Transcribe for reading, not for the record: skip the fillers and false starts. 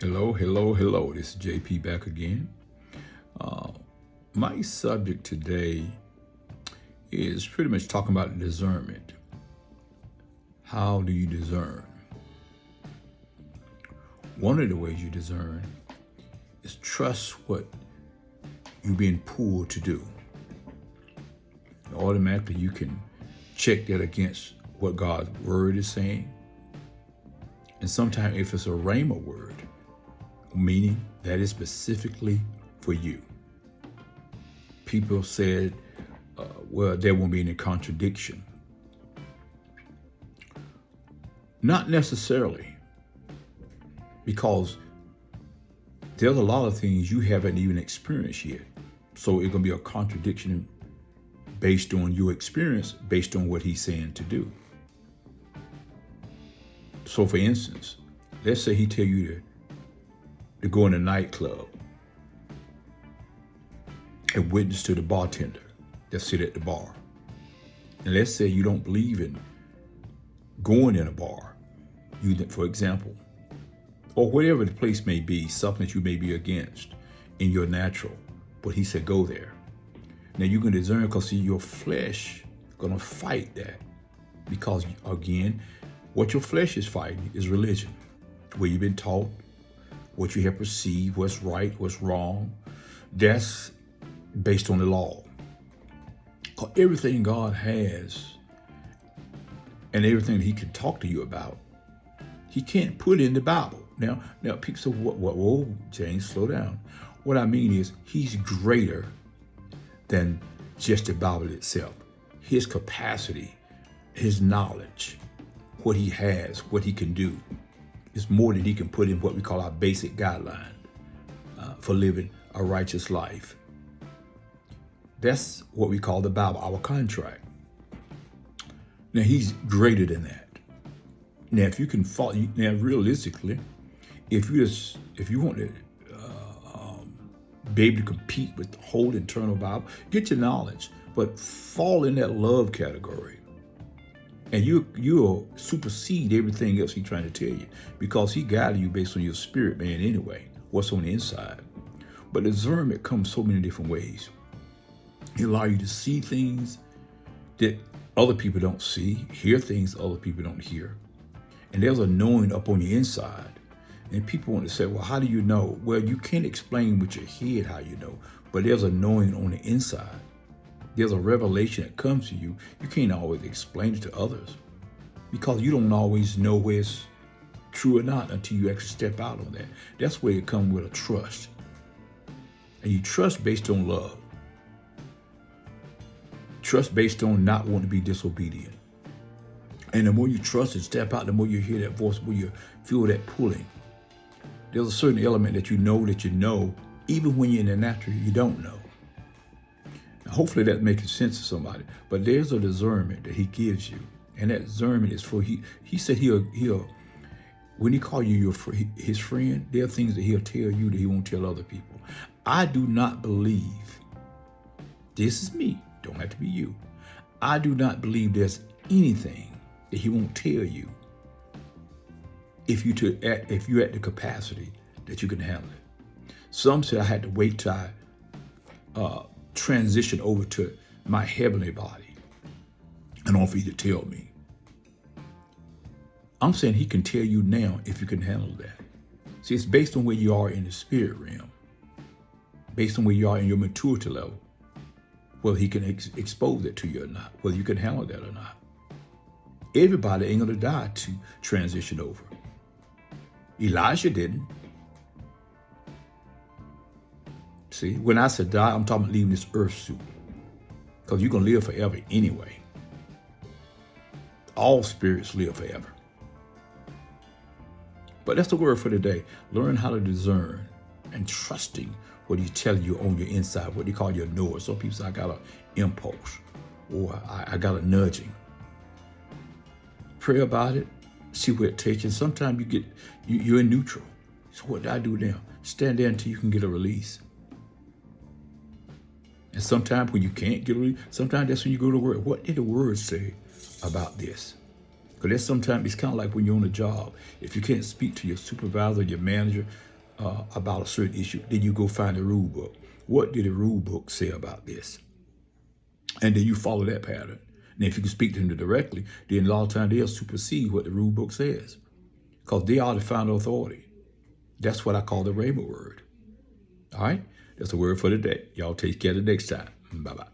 Hello, hello, hello. This is JP back again. Uh, my subject today is pretty much talking about discernment. How do you discern? One of the ways you discern is trust what you're being pulled to do. Automatically, you can check that against what God's word is saying. And sometimes, if it's a rhema word, meaning that is specifically for you. People said, well, there won't be any contradiction. Not necessarily, because there's a lot of things you haven't even experienced yet. So it's going to be a contradiction based on your experience, based on what he's saying to do. So for instance, let's say he tell you to go in a nightclub and witness to the bartender that sit at the bar. And let's say you don't believe in going in a bar, for example, or whatever the place may be, something that you may be against in your natural, but he said go there. Now you can discern, because see, your flesh gonna fight that, because again, what your flesh is fighting is religion, where you've been taught, what you have perceived, what's right, what's wrong. That's based on the law. Because everything God has and everything that he can talk to you about, he can't put in the Bible. Now people say, whoa, James, slow down. What I mean is, he's greater than just the Bible itself. His capacity, his knowledge, what he has, what he can do, is more than he can put in what we call our basic guideline for living a righteous life. That's what we call the Bible, our contract. Now he's greater than that. Now if you can follow, now realistically, if you want to be able to compete with the whole internal Bible, get your knowledge, but fall in that love category. And you'll supersede everything else he's trying to tell you, because he guided you based on your spirit, man, anyway, what's on the inside. But discernment comes so many different ways. He allows you to see things that other people don't see, hear things other people don't hear. And there's a knowing up on the inside. And people want to say, well, how do you know? Well, you can't explain with your head how you know, but there's a knowing on the inside. There's a revelation that comes to you. You can't always explain it to others, because you don't always know where it's true or not until you actually step out on that. That's where it comes with a trust. And you trust based on love. Trust based on not wanting to be disobedient. And the more you trust and step out, the more you hear that voice, the more you feel that pulling. There's a certain element that you know, even when you're in the natural, you don't know. Hopefully that's making sense to somebody. But there's a discernment that he gives you. And that discernment is for, he said he'll when he call you his friend, there are things that he'll tell you that he won't tell other people. I do not believe, this is me, don't have to be you. I do not believe there's anything that he won't tell you if you're at the capacity that you can handle it. Some say I had to wait till I transition over to my heavenly body in order for you to tell me. I'm saying he can tell you now if you can handle that. See, it's based on where you are in the spirit realm, based on where you are in your maturity level, whether he can expose it to you or not, whether you can handle that or not. Everybody ain't gonna die to transition over. Elijah didn't. See, when I said die, I'm talking about leaving this earth suit, because you're going to live forever anyway. All spirits live forever. But that's the word for today. Learn how to discern and trusting what he's telling you on your inside, what they call your knower. Some people say, I got an impulse, or I got a nudging. Pray about it, see where it takes you. Sometimes you're in neutral. So what do I do now? Stand there until you can get a release. And sometimes when you can't get a release, sometimes that's when you go to the word. What did the word say about this? Because sometimes it's kind of like when you're on a job. If you can't speak to your supervisor, your manager, about a certain issue, then you go find the rule book. What did the rule book say about this? And then you follow that pattern. And if you can speak to them directly, then a lot of times they'll supersede what the rule book says, because they are the final authority. That's what I call the Rhema word. All right? That's the word for today. Y'all take care the next time. Bye-bye.